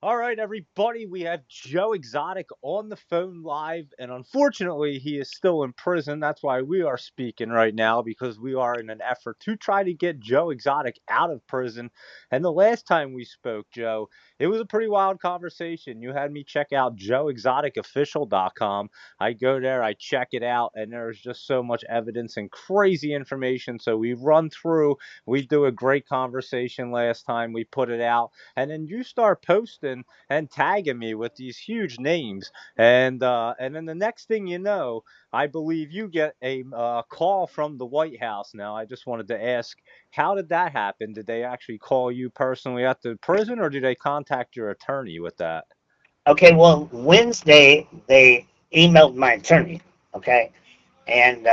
All right, everybody, we have Joe Exotic on the phone live, and unfortunately, he is still in prison. That's why we are speaking right now, because we are in an effort to try to get Joe Exotic out of prison. And the last time we spoke, Joe, it was a pretty wild conversation. You had me check out joeexoticofficial.com. I go there, I check it out, and there's just so much evidence and crazy information. So we run through, we do a great conversation last time, we put it out, and then you start posting and tagging me with these huge names, and then the next thing you know, I believe you get a call from the White House. Now, I just wanted to ask, how did that happen? Did they actually call you personally at the prison, or did they contact your attorney with that? Okay, well, Wednesday they emailed my attorney, okay, and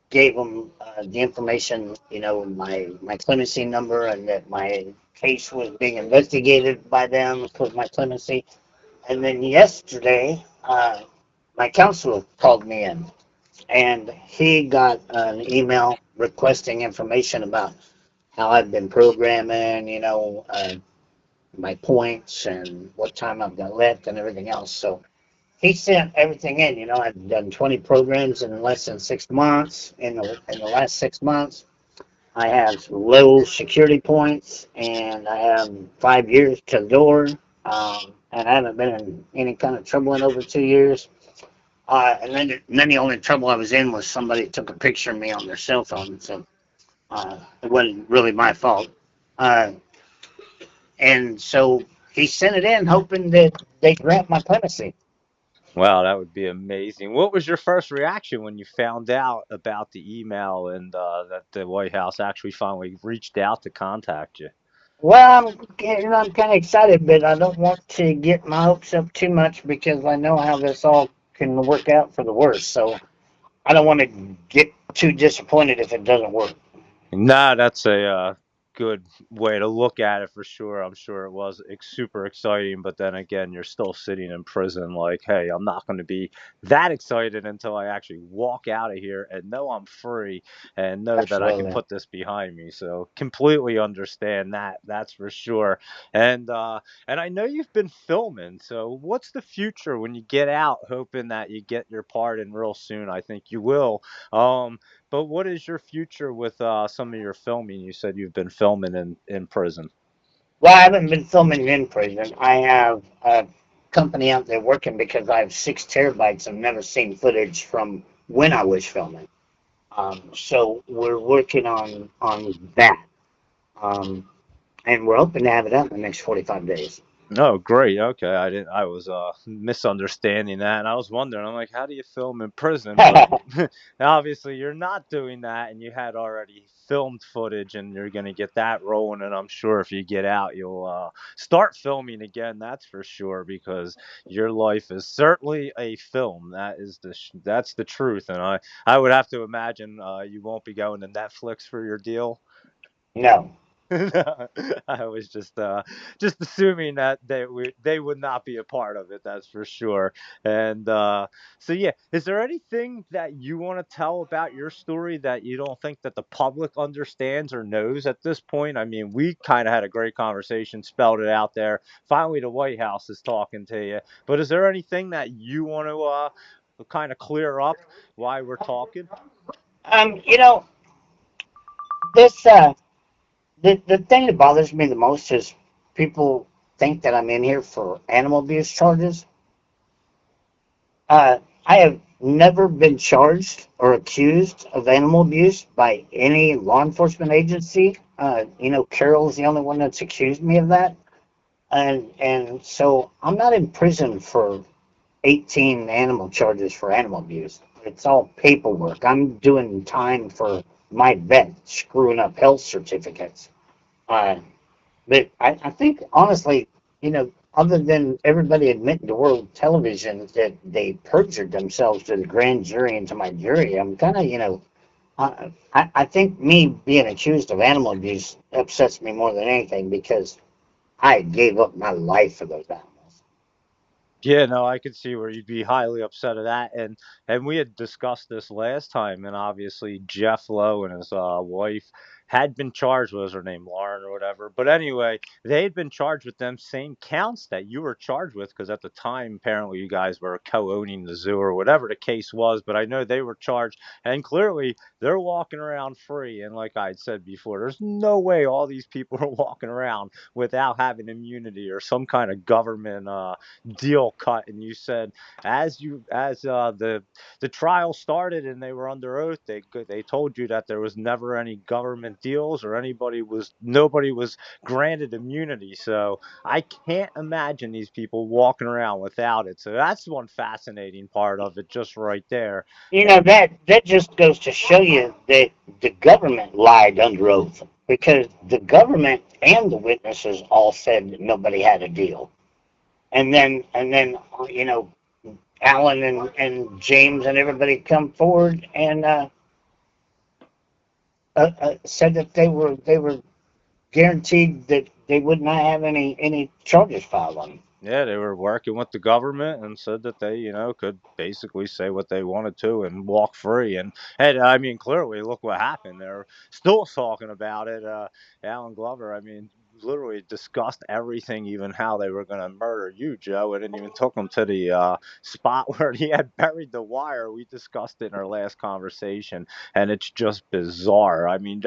gave them the information, my clemency number, and that my case was being investigated by them for my clemency. And then yesterday, my counselor called me in, and he got an email requesting information about how I've been programming, my points and what time I've got left and everything else. So he sent everything in. I've done 20 programs in less than 6 months. In the last 6 months, I have low security points, and I have 5 years to the door, and I haven't been in any kind of trouble in over 2 years. And then the only trouble I was in was somebody took a picture of me on their cell phone, so it wasn't really my fault. Uh, and so he sent it in, hoping that they grant my clemency. Wow, that would be amazing. What was your first reaction when you found out about the email and that the White House actually finally reached out to contact you? Well, I'm kind of excited, but I don't want to get my hopes up too much because I know how this all can work out for the worst. So I don't want to get too disappointed if it doesn't work. Nah, that's a good way to look at it for sure. I'm sure it was super exciting, but then again, you're still sitting in prison. Like, hey, I'm not going to be that excited until I actually walk out of here and know I'm free and know that I can Absolutely. put this behind me. So completely understand that. That's for sure. And I know you've been filming. So what's the future when you get out? Hoping that you get your part in real soon. I think you will. Um, but what is your future with some of your filming? You said you've been filming in prison. Well, I haven't been filming in prison. I have a company out there working because I have 6 terabytes of never seen footage from when I was filming. So we're working on that, and we're hoping to have it out in the next 45 days. Oh, great. Okay, I didn't. I was misunderstanding that, and I was wondering. I'm like, how do you film in prison? But obviously, you're not doing that, and you had already filmed footage, and you're gonna get that rolling. And I'm sure if you get out, you'll start filming again. That's for sure, because your life is certainly a film. That's the truth, and I would have to imagine you won't be going to Netflix for your deal. No. I was just assuming that they would not be a part of it. That's for sure. And so yeah, is there anything that you want to tell about your story that you don't think that the public understands or knows at this point? I mean, we kind of had a great conversation, spelled it out there. Finally, the White House is talking to you. But is there anything that you want to kind of clear up why we're talking? Um, you know, this the thing that bothers me the most is people think that I'm in here for animal abuse charges. I have never been charged or accused of animal abuse by any law enforcement agency. Carol's the only one that's accused me of that, and so I'm not in prison for 18 animal charges for animal abuse. It's all paperwork. I'm doing time for my vet screwing up health certificates. Uh, but I think honestly, other than everybody admitting to world television that they perjured themselves to the grand jury and to my jury, I'm kind of, I think me being accused of animal abuse upsets me more than anything because I gave up my life for those animals. Yeah, no, I could see where you'd be highly upset at that, and we had discussed this last time, and obviously Jeff Lowe and his wife had been charged, what was her name, Lauren or whatever. But anyway, they had been charged with them same counts that you were charged with, because at the time apparently you guys were co-owning the zoo or whatever the case was. But I know they were charged, and clearly they're walking around free. And like I had said before, there's no way all these people are walking around without having immunity or some kind of government deal cut. And you said as the trial started and they were under oath, they told you that there was never any government deals or nobody was granted immunity. So I can't imagine these people walking around without it. So that's one fascinating part of it, just right there. You know, And that just goes to show you that the government lied under oath, because the government and the witnesses all said that nobody had a deal. And then you know, Alan and James and everybody come forward and said that they were guaranteed that they would not have any charges filed on them. yeah, they were working with the government and said that they, could basically say what they wanted to and walk free. And I mean, clearly, look what happened. They're still talking about it. Alan Glover, I mean, literally discussed everything, even how they were going to murder you, Joe. It didn't even took them to the spot where he had buried the wire. We discussed it in our last conversation, and it's just bizarre. I mean,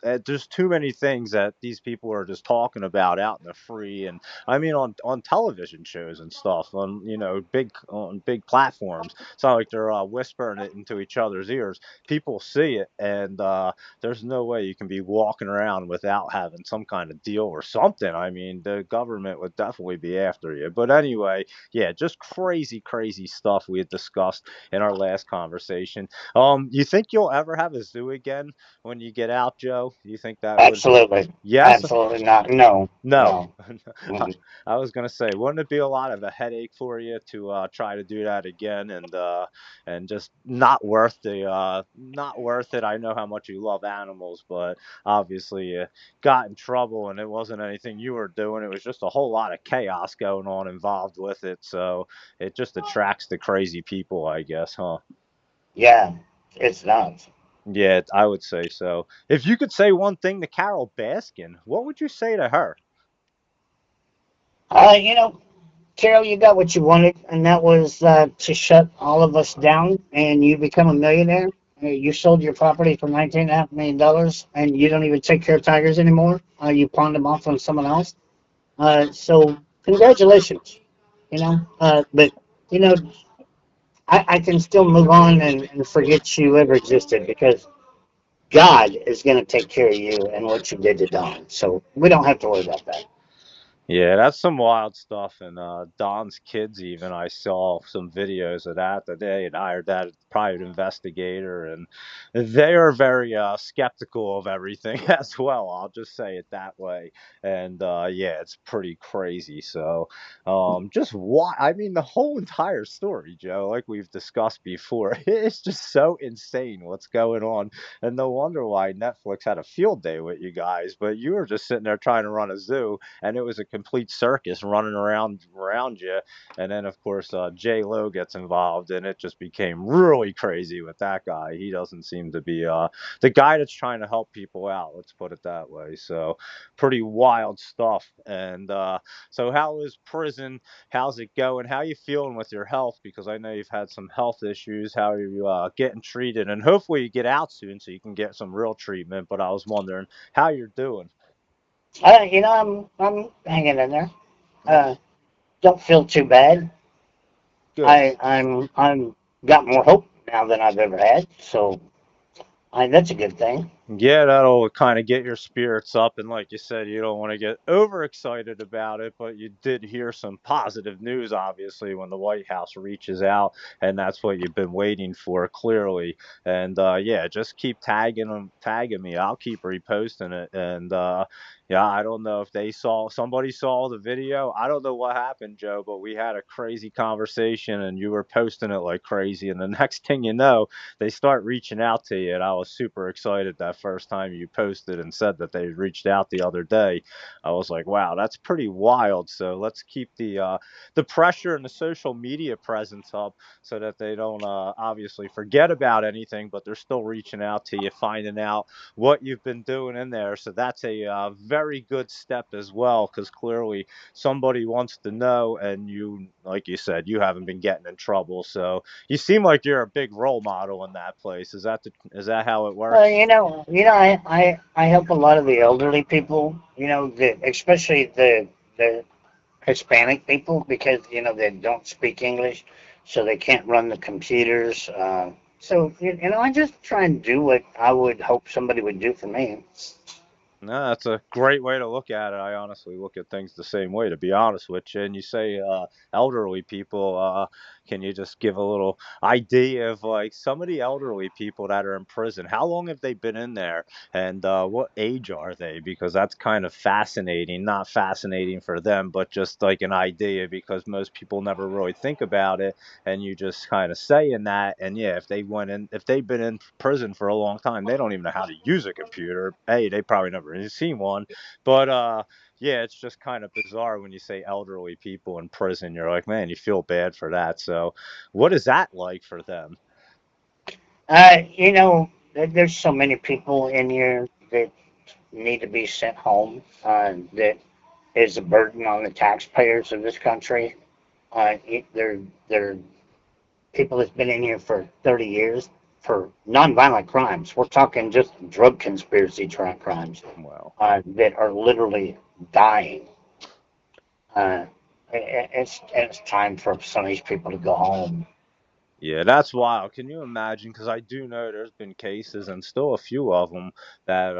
there's too many things that these people are just talking about out in the free, and I mean, on television shows and stuff, on big platforms. It's not like they're whispering it into each other's ears. People see it, and there's no way you can be walking around without having some kind of deal or something. I mean, the government would definitely be after you. But anyway, yeah, just crazy, crazy stuff we had discussed in our last conversation. You think you'll ever have a zoo again when you get out, Joe? You think that would? Absolutely, Yes. absolutely not. No, No. no. I Mm. I was gonna say, wouldn't it be a lot of a headache for you to try to do that again, and just not worth it. I know how much you love animals, but obviously you got in trouble and it wasn't anything you were doing. It was just a whole lot of chaos going on involved with it. So it just attracts the crazy people, I guess, huh? Yeah, it's not. Yeah, I would say so. If you could say one thing to Carole Baskin, what would you say to her? You know, Carol, you got what you wanted, and that was to shut all of us down, and you become a millionaire. You sold your property for $19.5 million, and you don't even take care of tigers anymore. You pawned them off on someone else. So congratulations, but you know, I can still move on and forget you ever existed, because God is going to take care of you and what you did to Don. So we don't have to worry about that. Yeah, that's some wild stuff. And Don's kids, even I saw some videos of that they had hired that private investigator, and they are very skeptical of everything as well. I'll just say it that way. And yeah, it's pretty crazy. So just why? I mean, the whole entire story, Joe, like we've discussed before, it's just so insane what's going on, and no wonder why Netflix had a field day with you guys. But you were just sitting there trying to run a zoo, and it was a complete circus running around you. And then of course J Lo gets involved, and it just became really crazy with that guy. He doesn't seem to be the guy that's trying to help people out. Let's put it that way. So pretty wild stuff. And so how is prison? How's it going? How you feeling with your health? Because I know you've had some health issues. How are you getting treated? And hopefully you get out soon so you can get some real treatment. But I was wondering how you're doing. I'm hanging in there. Uh, don't feel too bad. Good. I'm got more hope now than I've ever had. So that's a good thing. Yeah, that'll kind of get your spirits up. And like you said, you don't want to get overexcited about it, but you did hear some positive news, obviously, when the White House reaches out, and that's what you've been waiting for, clearly. And yeah, just keep tagging me. I'll keep reposting it. And yeah, I don't know if somebody saw the video. I don't know what happened, Joe, but we had a crazy conversation, and you were posting it like crazy. And the next thing you know, they start reaching out to you, and I was super excited that that first time you posted and said that they reached out the other day. I was like, wow, that's pretty wild. So let's keep the pressure and the social media presence up so that they don't obviously forget about anything, but they're still reaching out to you, finding out what you've been doing in there. So that's a very good step as well, because clearly somebody wants to know, and you, like you said, you haven't been getting in trouble. So you seem like you're a big role model in that place. Is that how it Well, works? I help a lot of the elderly people, especially the Hispanic people, because they don't speak English, so they can't run the computers. So I just try and do what I would hope somebody would do for me. No, that's a great way to look at it. I honestly look at things the same way, to be honest with you. And you say elderly people. Can you just give a little idea of like some of the elderly people that are in prison? How long have they been in there, and what age are they? Because that's kind of fascinating. Not fascinating for them, but just like an idea, because most people never really think about it. And you just kind of saying that, and yeah, if they've been in prison for a long time, they don't even know how to use a computer. Hey, they probably never even seen one. But yeah, it's just kind of bizarre when you say elderly people in prison. You're like, man, you feel bad for that. So what is that like for them? There's so many people in here that need to be sent home. That is a burden on the taxpayers of this country. They're people that's been in here for 30 years for nonviolent crimes. We're talking just drug conspiracy crimes Well, that are literally dying. Uh, it's time for some of these people to go home. yeah, that's wild. Can you imagine? Because I do know there's been cases, and still a few of them, that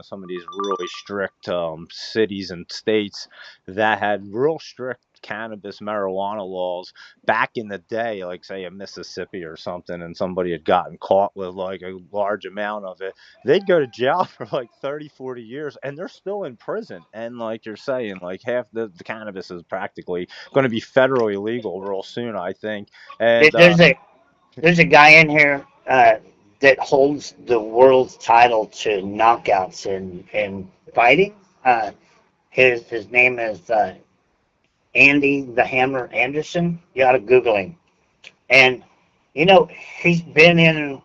some of these really strict cities and states that had real strict cannabis marijuana laws back in the day, like say in Mississippi or something, and somebody had gotten caught with like a large amount of it, they'd go to jail for like 30, 40 years, and they're still in prison. And like you're saying, like half the cannabis is practically going to be federally legal real soon, I think. And There's a guy in here that holds the world's title to knockouts in fighting. His name is Andy the Hammer Anderson. You ought to Google him. And he's been in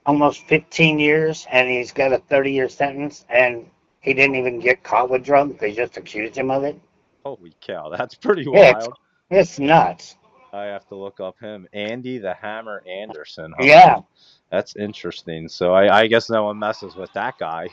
almost 15 years, and he's got a 30-year sentence, and he didn't even get caught with drugs. They just accused him of it. holy cow, that's pretty Yeah, it's wild. it's nuts. I have to look up him. Andy the Hammer Anderson, huh? Yeah, That's interesting. So I guess no one messes with that guy.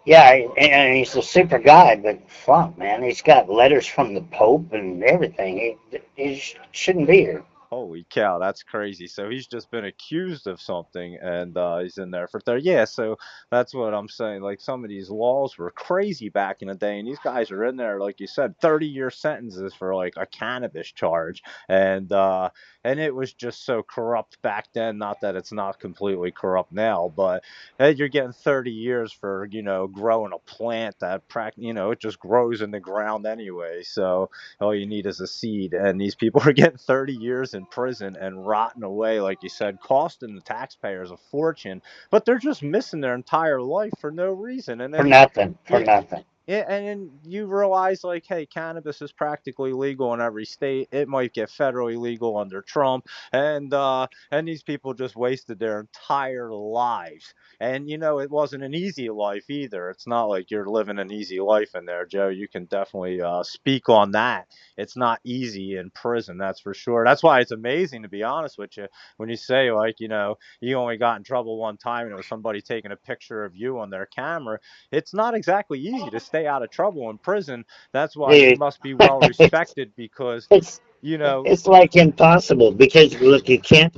yeah, and he's a super guy, but fuck, man, he's got letters from the Pope and everything. He shouldn't be here. Holy cow, that's crazy. So he's just been accused of something, and he's in there for 30. Yeah, so that's what I'm saying. Like some of these laws were crazy back in the day, and these guys are in there, like you said, 30-year sentences for like a cannabis charge. And it was just so corrupt back then. Not that it's not completely corrupt now, but hey, you're getting 30 years for, growing a plant that it just grows in the ground anyway. So all you need is a seed, and these people are getting 30 years in prison and rotting away, like you said, costing the taxpayers a fortune, but they're just missing their entire life for no reason. And For then nothing, for yeah, nothing. yeah, and then you realize, like, hey, cannabis is practically legal in every state. It might get federally legal under Trump, and these people just wasted their entire lives. And it wasn't an easy life either. It's not like you're living an easy life in there, Joe. You can definitely speak on that. It's not easy in prison, that's for sure. That's why it's amazing, to be honest with you, when you say like, you only got in trouble one time and it was somebody taking a picture of you on their camera. It's not exactly easy to stay out of trouble in prison. That's why you Dude, must be well respected because, it's you know, it's like impossible because look, you can't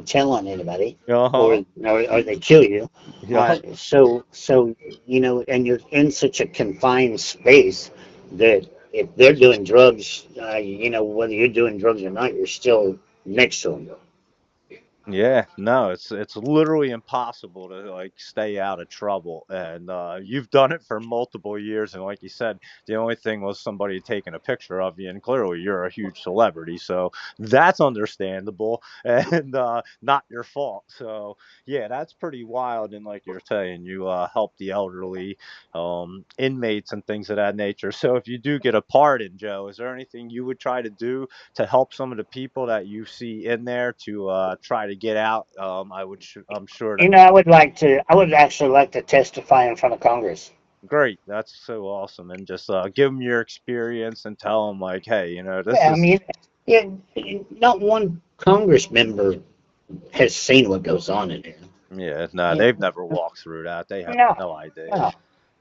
tell on anybody, uh or huh, or they kill you. yeah. So and you're in such a confined space that if they're doing drugs, whether you're doing drugs or not, you're still next to them. Yeah, no, it's literally impossible to like stay out of trouble, and you've done it for multiple years, and like you said, the only thing was somebody taking a picture of you, and clearly you're a huge celebrity, so that's understandable and not your fault. So yeah, that's pretty wild, and like you're saying, you help the elderly, inmates and things of that nature. So if you do get a pardon, Joe, is there anything you would try to do to help some of the people that you see in there to try to get out? I'm sure that. I would actually like to testify in front of Congress. Great, that's so awesome, and just give them your experience and tell them like, hey, this Yeah, I is. mean, yeah, not one Congress member has seen what goes on in here. Yeah, no, Yeah. they've never walked through that. They have No, no idea. no.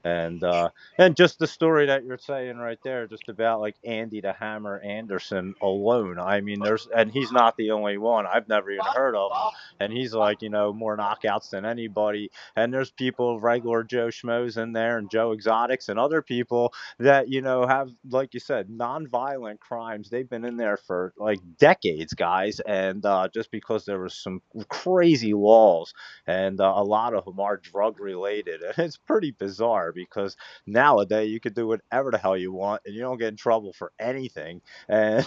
and uh and just the story that you're saying right there, just about like Andy the Hammer Anderson alone. I mean, and he's not the only one. I've never even heard of him, and he's like, more knockouts than anybody. And there's people, regular Joe Schmoes in there, and Joe Exotics, and other people that have, like you said, non-violent crimes. They've been in there for like decades, guys, and just because there was some crazy laws, and a lot of them are drug related, and it's pretty bizarre because nowadays you could do whatever the hell you want and you don't get in trouble for anything. And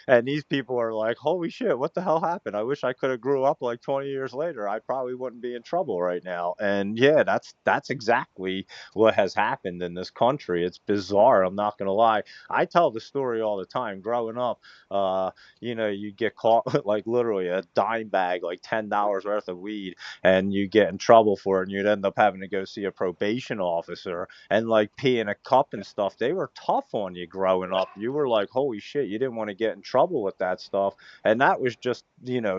and these people are like, holy shit, what the hell happened? I wish I could have grew up like 20 years later. I probably wouldn't be in trouble right now. And yeah, that's exactly what has happened in this country. It's bizarre, I'm not gonna lie. I tell the story all the time. Growing up, uh you get caught with like literally a dime bag, like $10 worth of weed, and you get in trouble for it, and you'd end up having to go see a probation officer and like pee in a cup and stuff. They were tough on you growing up. You were like, holy shit, you didn't want to get in trouble with that stuff. And that was just,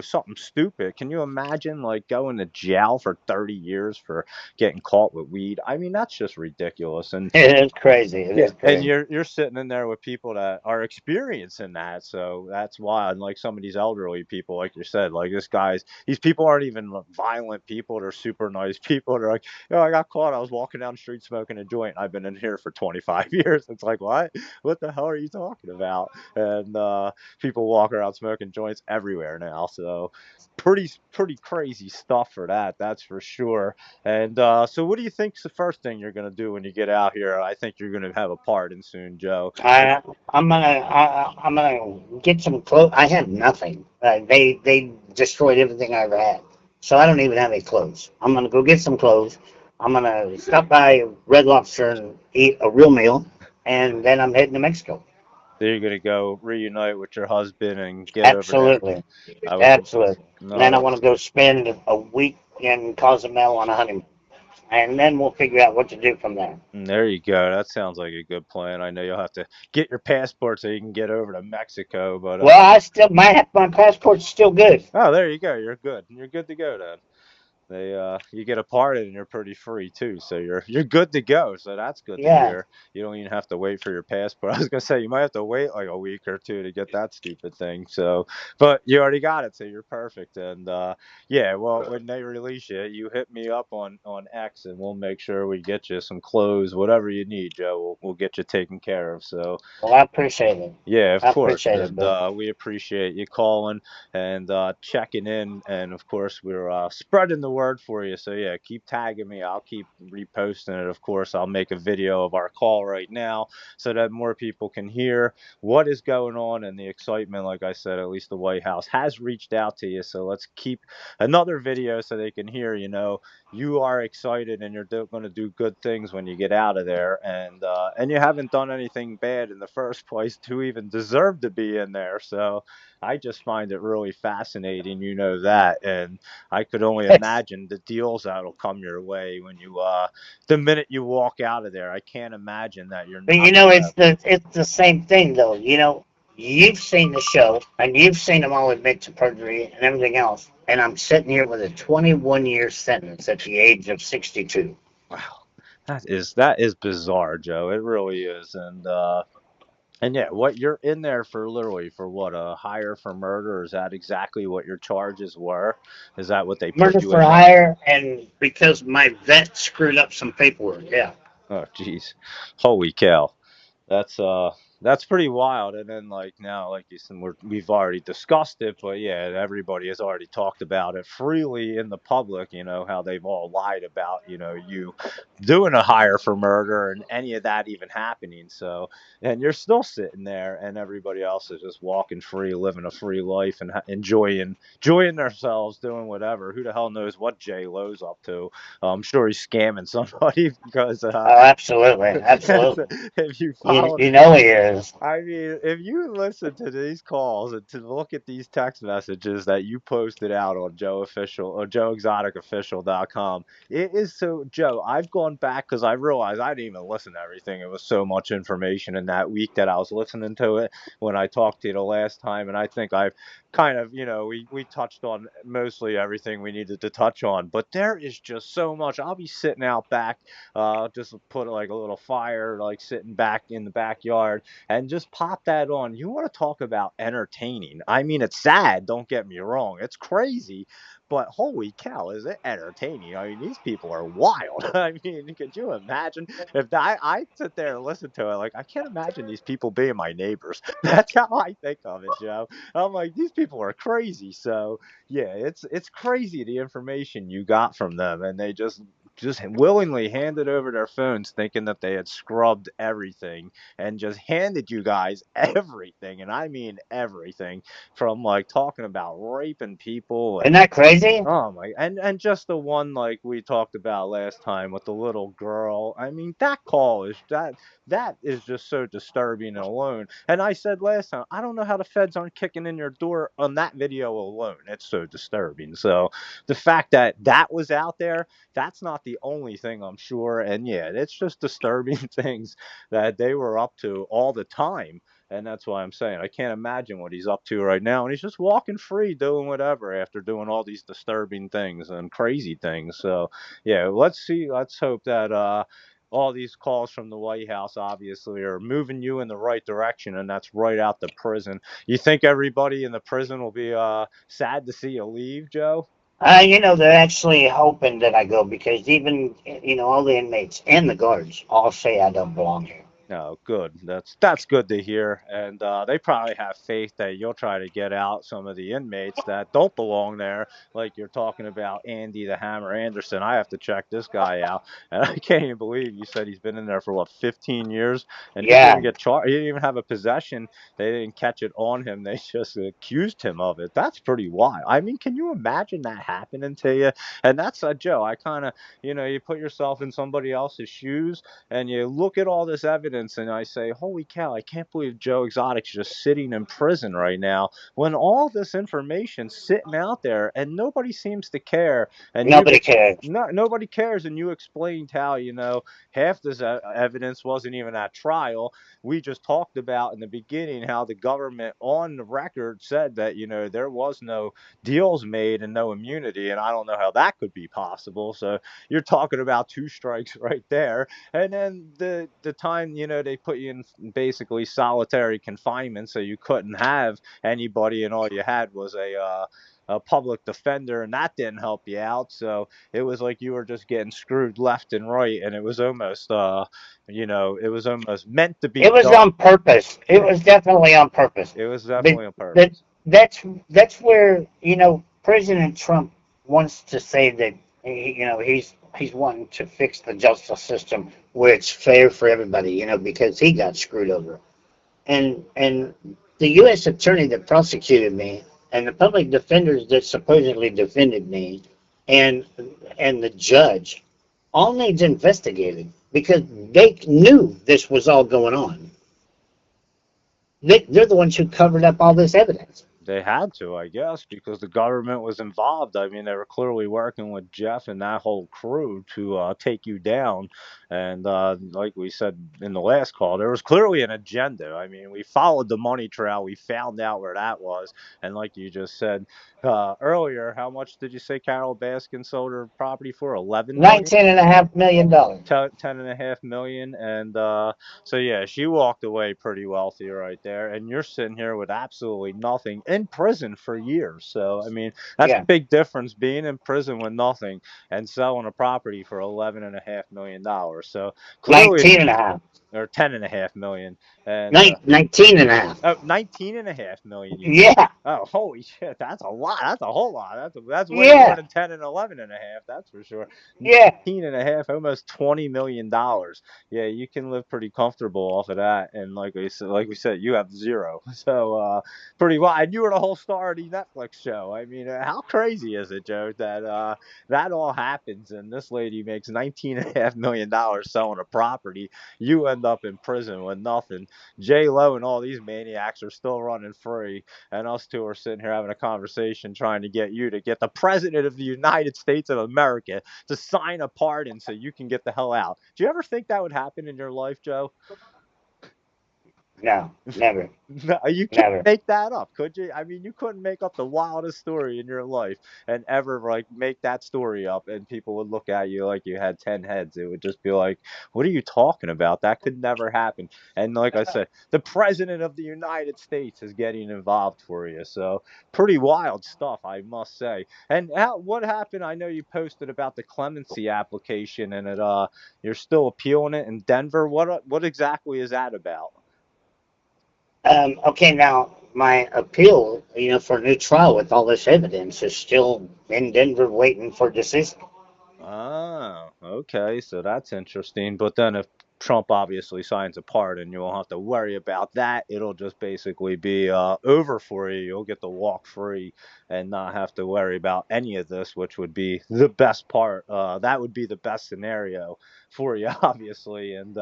something stupid. Can you imagine like going to jail for 30 years for getting caught with weed? I mean, that's just ridiculous. And It is crazy. It yeah, is and crazy. you're sitting in there with people that are experiencing that, so that's wild. And like some of these elderly people, like you said, like these people aren't even violent people. They're super nice people. They're like, I got caught. I was walking down the street smoking a joint. I've been in here for 25 years. It's like, what? What the hell are you talking about? And people walk around smoking joints everywhere now. So pretty crazy stuff for that. That's for sure. And so, what do you think's the first thing you're going to do when you get out here? I think you're going to have a pardon soon, Joe. I'm gonna get some clothes. I have nothing. They destroyed everything I ever had, so I don't even have any clothes. I'm gonna go get some clothes. I'm gonna stop by Red Lobster and eat a real meal, and then I'm heading to Mexico. So you're going to go reunite with your husband and get over there. Absolutely, I was absolutely. And no, then I want that's to go spend a week in Cozumel on a honeymoon, and then we'll figure out what to do from there. there you go. That sounds like a good plan. I know you'll have to get your passport so you can get over to Mexico, but Well, I still my passport's still good. oh, there you go. You're good. You're good to go then. You get a pardon and you're pretty free too, so you're good to go. So that's good to Yeah. hear. You don't even have to wait for your passport. I was gonna say you might have to wait like a week or two to get that stupid thing. So, but you already got it, so you're perfect. And yeah, well, when they release you, you hit me up on X, and we'll make sure we get you some clothes, whatever you need, Joe. We'll get you taken care of. So Well, I appreciate it. yeah, of I course. appreciate it, And Bill. we appreciate you calling and checking in. And of course, we're spreading the word for you. So, yeah, keep tagging me. I'll keep reposting it. Of course, I'll make a video of our call right now so that more people can hear what is going on and the excitement. Like I said, at least the White House has reached out to you. So, let's keep another video so they can hear, you are excited and you're going to do good things when you get out of there, and you haven't done anything bad in the first place to even deserve to be in there. So I just find it really fascinating, that, and I could only imagine the deals that'll come your way when the minute you walk out of there. I can't imagine that you're But not going to have. it's the same thing though. You've seen the show and you've seen them all admit to perjury and everything else, and I'm sitting here with a 21-year sentence at the age of 62. Wow, that is bizarre, Joe. It really is. And yeah, what you're in there for, literally for what, a hire for murder? Is that exactly what your charges were? Is that what they put Murder you for in there? hire, and because my vet screwed up some paperwork. Yeah. Oh, jeez, holy cow! That's That's pretty wild. And then, like, now, like you said, we've already discussed it, but yeah, everybody has already talked about it freely in the public. How they've all lied about you doing a hire for murder and any of that even happening. So, and you're still sitting there, and everybody else is just walking free, living a free life, and enjoying themselves, doing whatever. Who the hell knows what J Lo's up to? I'm sure he's scamming somebody because Oh, absolutely, absolutely. if you You, follow you know he is. I mean, if you listen to these calls and to look at these text messages that you posted out on Joe Official or JoeExoticOfficial.com, it is so Joe. I've gone back because I realized I didn't even listen to everything. It was so much information in that week that I was listening to it when I talked to you the last time, and I think I've kind of we touched on mostly everything we needed to touch on, but there is just so much. I'll be sitting out back, just put like a little fire, like sitting back in the backyard and just pop that on. You want to talk about entertaining? I mean, it's sad. Don't get me wrong. It's crazy, but holy cow, is it entertaining? I mean, these people are wild. I mean, could you imagine if I sit there and listen to it? Like, I can't imagine these people being my neighbors. That's how I think of it, Joe. I'm like, these people are crazy. So yeah, it's crazy the information you got from them, and they just willingly handed over their phones thinking that they had scrubbed everything and just handed you guys everything, and I mean everything, from like talking about raping people Isn't and that crazy? oh my, and just the one like we talked about last time with the little girl. I mean, that call is that is just so disturbing alone. And I said last time, I don't know how the feds aren't kicking in your door on that video alone. It's so disturbing. So the fact that that was out there, that's not the only thing, I'm sure. And yeah, it's just disturbing things that they were up to all the time. And that's why I'm saying I can't imagine what he's up to right now. And he's just walking free, doing whatever after doing all these disturbing things and crazy things. So, yeah, let's see. Let's hope that all these calls from the White House obviously are moving you in the right direction, and that's right out the prison. You think everybody in the prison will be sad to see you leave, Joe? They're actually hoping that I go because even, all the inmates and the guards all say I don't belong here. No, good. That's good to hear. And they probably have faith that you'll try to get out some of the inmates that don't belong there, like you're talking about Andy the Hammer Anderson. I have to check this guy out, and I can't even believe you said he's been in there for what 15 years and didn't even Yeah, get charged. He didn't even have a possession. They didn't catch it on him. They just accused him of it. That's pretty wild. I mean, can you imagine that happening to you? And that's Joe. I kind of you put yourself in somebody else's shoes and you look at all this evidence and I say, holy cow, I can't believe Joe Exotic's just sitting in prison right now when all this information's sitting out there and nobody seems to care. And nobody cares. nobody cares. And you explained how, half this evidence wasn't even at trial. We just talked about in the beginning how the government on the record said that, there was no deals made and no immunity. And I don't know how that could be possible. So you're talking about two strikes right there. And then the time they put you in basically solitary confinement, so you couldn't have anybody, and all you had was a public defender, and that didn't help you out. So it was like you were just getting screwed left and right, and it was almost it was almost meant to be It was done. on purpose. It was definitely on purpose. It was But definitely on that purpose. that's where President Trump wants to say that he's wanting to fix the justice system where it's fair for everybody. Because he got screwed over. And the U.S. attorney that prosecuted me and the public defenders that supposedly defended me and and the judge all needs investigated because they knew this was all going on. They're the ones who covered up all this evidence. They had to, I guess, because the government was involved. I mean, they were clearly working with Jeff and that whole crew to take you down. And like we said in the last call, there was clearly an agenda. I mean, we followed the money trail. We found out where that was. And like you just said earlier, how much did you say Carole Baskin sold her property for? 11 million. $19.5 million. 10.5 million, and so yeah, she walked away pretty wealthy right there, and you're sitting here with absolutely nothing in prison for years. So I mean, that's a Yeah, big difference being in prison with nothing and selling a property for $11.5 million. So clearly, 19 and a half. or 10.5 million, and 19 and a half. oh, 19.5 million, you said. Yeah, Oh, holy shit, that's a lot. That's a whole lot. That's way more yeah, than 10 and 11.5. That's for sure. yeah. 19.5, almost $20 million. Yeah, you can live pretty comfortable off of that. And like we said, you have zero. So pretty well. And you were the whole star of the Netflix show. I mean, how crazy is it, Joe, that that all happens and this lady makes $19.5 million selling a property. You end up in prison with nothing. J Lo and all these maniacs are still running free, and us two are sitting here having a conversation trying to get you to get the president of the United States of America to sign a pardon so you can get the hell out. Do you ever think that would happen in your life, Joe? No, never, No, you can't never. make that up, could you? I mean, you couldn't make up the wildest story in your life and ever like make that story up, and people would look at you like you had 10 heads. It would just be like, "What are you talking about? That could never happen." And like I said, the president of the United States is getting involved for you, so pretty wild stuff, I must say. And what happened? I know you posted about the clemency application, and you're still appealing it in Denver. What exactly is that about? Okay, now my appeal, for a new trial with all this evidence is still in Denver waiting for decision. Oh, okay. So that's interesting. But then if Trump obviously signs a pardon, you won't have to worry about that. It'll just basically be over for you. You'll get to walk free and not have to worry about any of this, which would be the best part. That would be the best scenario for you, obviously. And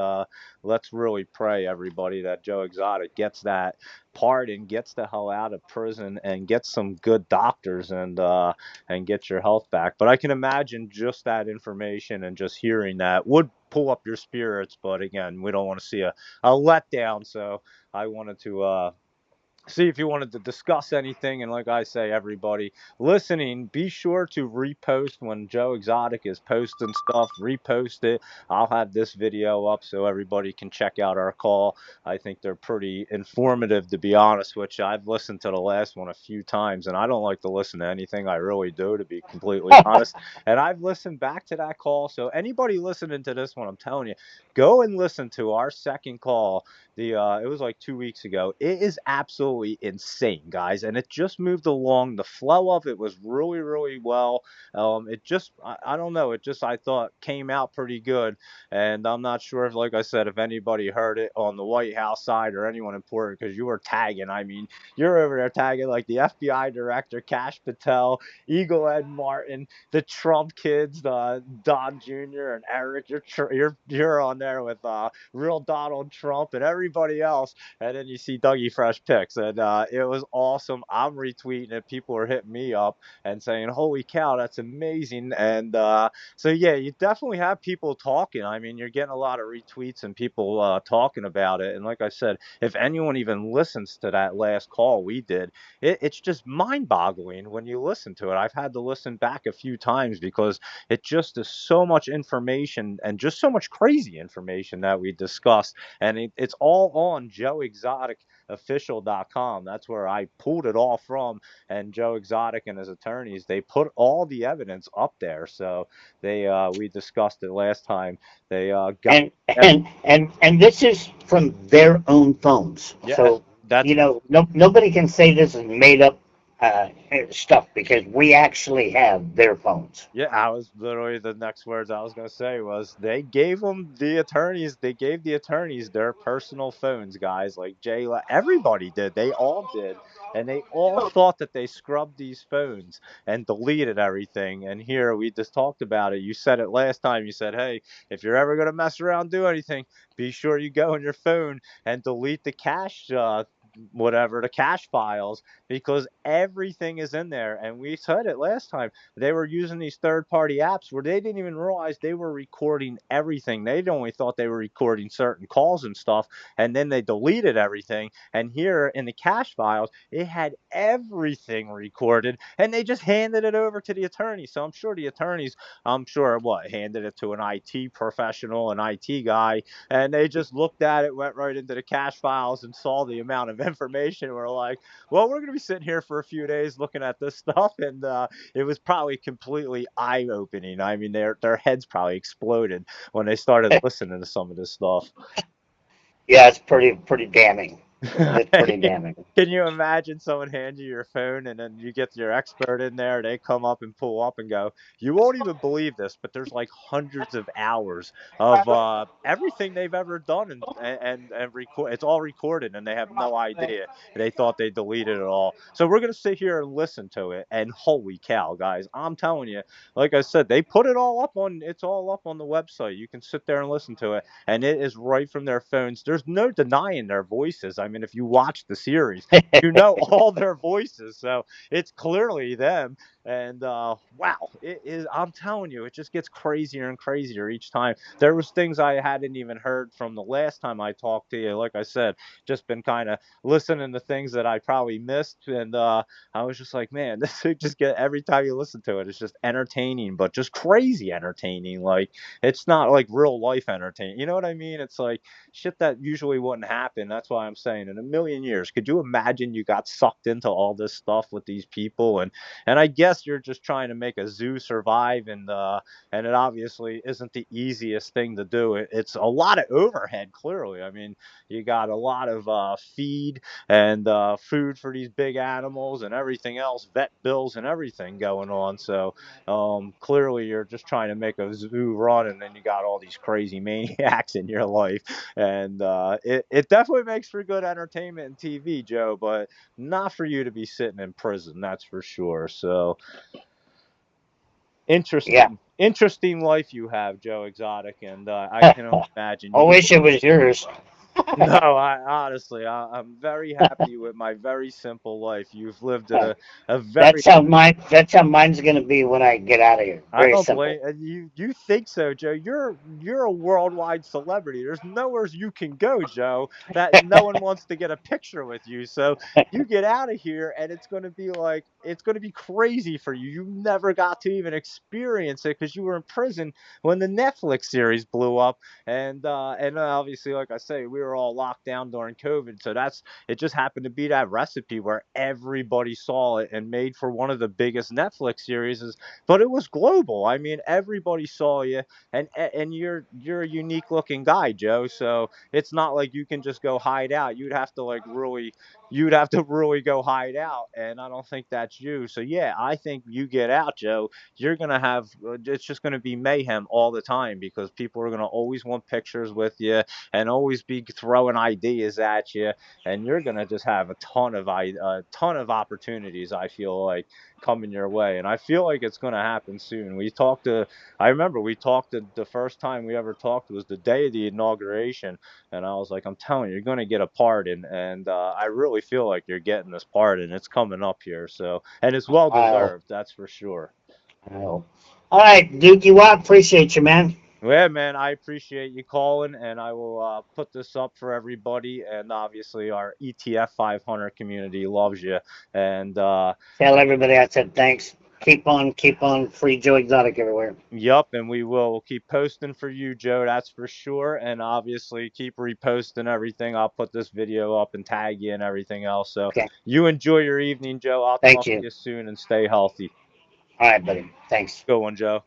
let's really pray, everybody, that Joe Exotic gets that pardon, gets the hell out of prison, and gets some good doctors and get your health back. But I can imagine just that information and just hearing that would pull up your spirits. But again, we don't want to see a letdown. So I wanted to see if you wanted to discuss anything. And like I say, everybody listening, be sure to repost when Joe Exotic is posting stuff. Repost it. I'll have this video up so everybody can check out our call. I think they're pretty informative, to be honest with you. I've listened to the last one a few times, and I don't like to listen to anything. I really do, to be completely honest. And I've listened back to that call. So anybody listening to this one, I'm telling you, go and listen to our second call. It was like 2 weeks ago. It is absolutely insane, guys, and it just moved along. The flow of it was really, really well. It just, I don't know, it just I thought came out pretty good, and I'm not sure if, like I said, if anybody heard it on the White House side or anyone important because you were tagging. I mean, you're over there tagging like the FBI director, Cash Patel, Eagle Ed Martin, the Trump kids, Don Jr. and Eric. You're on there with real Donald Trump and everybody else. And then you see Dougie Fresh Picks, and it was awesome. I'm retweeting it. People are hitting me up and saying, "Holy cow, that's amazing!" And so yeah, you definitely have people talking. I mean, you're getting a lot of retweets and people talking about it. And like I said, if anyone even listens to that last call we did, it's just mind-boggling when you listen to it. I've had to listen back a few times because it just is so much information and just so much crazy information that we discussed. And it's all on joeexoticofficial.com. That's where I pulled it all from. And Joe Exotic and his attorneys, they put all the evidence up there. So we discussed it last time. They got and every, and this is from their own phones. yeah, So that's no, nobody can say this is made up stuff because we actually have their phones. Yeah, I was literally the next words I was going to say was they gave them the attorneys, they gave the attorneys their personal phones, guys, like Jayla. Everybody did. They all did. And they all thought that they scrubbed these phones and deleted everything. And here we just talked about it. You said it last time. You said, hey, if you're ever going to mess around, do anything, be sure you go on your phone and delete the cache, whatever, the cache files, because everything is in there. And we said it last time, they were using these third party apps where they didn't even realize they were recording everything. They only thought they were recording certain calls and stuff, and then they deleted everything. And here in the cache files, it had everything recorded, and they just handed it over to the attorney. So I'm sure the attorneys, I'm sure what, handed it to an IT professional, an IT guy, and they just looked at it, went right into the cache files, and saw the amount of information. We're like, well, we're going to be sitting here for a few days looking at this stuff, and it was probably completely eye opening. I mean, their heads probably exploded when they started listening to some of this stuff. Yeah, it's pretty damning. It's pretty damning. Can you imagine someone hands you your phone and then you get your expert in there? They come up and pull up and go, "You won't even believe this, but there's like hundreds of hours of everything they've ever done, and record. It's all recorded, and they have no idea. They thought they deleted it all. So we're gonna sit here and listen to it. And holy cow, guys, I'm telling you, like I said, they put it all up on. It's all up on the website. You can sit there and listen to it, and it is right from their phones. There's no denying their voices. I mean, if you watch the series, you know all their voices, so it's clearly them. And wow, it is. I'm telling you, it just gets crazier and crazier each time. There was things I hadn't even heard from the last time I talked to you. Like I said, just been kind of listening to things that I probably missed, and I was just like, man, this would just get every time you listen to it, it's just entertaining, but just crazy entertaining. Like it's not like real life entertaining. You know what I mean? It's like shit that usually wouldn't happen. That's why I'm saying in a million years, could you imagine you got sucked into all this stuff with these people? And I guess you're just trying to make a zoo survive, and it obviously isn't the easiest thing to do. It's a lot of overhead, clearly. I mean, you got a lot of feed and food for these big animals and everything else, vet bills and everything going on. So clearly you're just trying to make a zoo run, and then you got all these crazy maniacs in your life. And it definitely makes for good entertainment and TV, Joe, but not for you to be sitting in prison, that's for sure. So Yeah. interesting life you have, Joe Exotic, and I can only imagine I you. wish it was yours. No, I honestly, I'm very happy with my very simple life. You've lived a very. That's how mine's gonna be when I get out of here. I Very don't simple. blame you. You think so, Joe? You're a worldwide celebrity. There's nowhere you can go, Joe, that no one wants to get a picture with you. So you get out of here, and it's going to be like it's going to be crazy for you. You never got to even experience it because you were in prison when the Netflix series blew up, and obviously, like I say, we were all locked down during COVID. So that's it. Just happened to be that recipe where everybody saw it and made for one of the biggest Netflix series, but it was global. I mean, everybody saw you, and you're a unique looking guy, Joe. So it's not like you can just go hide out. You'd have to really go hide out, and I don't think that's you. So yeah, I think you get out, Joe. You're gonna have it's just gonna be mayhem all the time because people are gonna always want pictures with you and always be throwing ideas at you, and you're gonna just have a ton of opportunities. I feel like coming your way. And I feel like it's going to happen soon. I remember we talked the first time we ever talked was the day of the inauguration. And I was like, I'm telling you, you're going to get a pardon. And I really feel like you're getting this pardon. It's coming up here. So, and it's well I hope. deserved. That's for sure. I hope. All right, Dookie Watt, appreciate you, man. Yeah, man, I appreciate you calling, and I will put this up for everybody. And obviously, our ETF 500 community loves you. And Tell everybody I said thanks. Keep on, free Joe Exotic everywhere. Yup, and we will keep posting for you, Joe. That's for sure. And obviously, keep reposting everything. I'll put this video up and tag you and everything else. So Okay, you enjoy your evening, Joe. I'll thank talk to you. you soon and stay healthy. All right, buddy. Thanks. Good one, Joe.